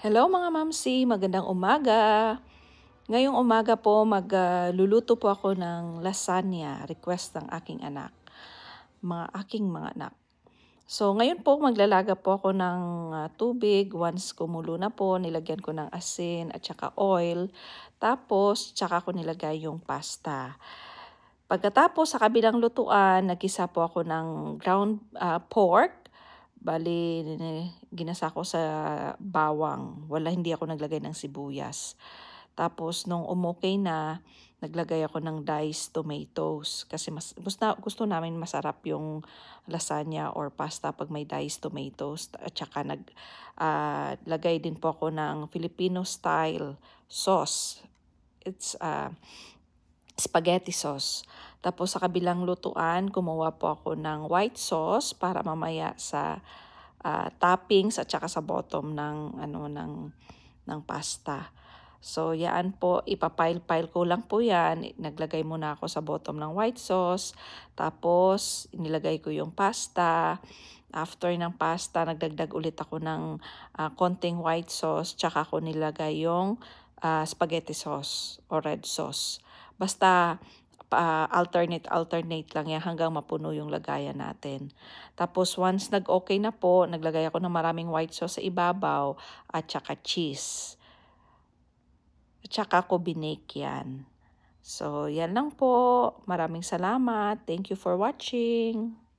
Hello mga mamsi, magandang umaga. Ngayong umaga po magluluto po ako ng lasagna, request ng aking mga anak. So ngayon po maglalaga po ako ng tubig. Once kumulo na po, nilagyan ko ng asin at saka oil. Tapos tsaka ko nilagay yung pasta. Pagkatapos sa kabilang lutuan, nagisa po ako ng ground pork. Bali, ginasa ko sa bawang. Hindi ako naglagay ng sibuyas. Tapos, nung umukay na, naglagay ako ng diced tomatoes. Kasi gusto namin masarap yung lasagna or pasta pag may diced tomatoes. At saka lagay din po ako ng Filipino style sauce. It's spaghetti sauce. Tapos sa kabilang lutuan, kumuha po ako ng white sauce para mamaya sa toppings at saka sa bottom ng pasta. So, yan po, ipapile-pile ko lang po yan. Naglagay muna ako sa bottom ng white sauce. Tapos, inilagay ko yung pasta. After ng pasta, nagdagdag ulit ako ng konting white sauce. Tsaka ko nilagay yung spaghetti sauce o red sauce. Basta, alternate lang yan hanggang mapuno yung lagayan natin. Tapos once nag-okay na po, naglagay ako ng maraming white sauce sa ibabaw at saka cheese. At saka ko binake yan. So, yan lang po. Maraming salamat. Thank you for watching.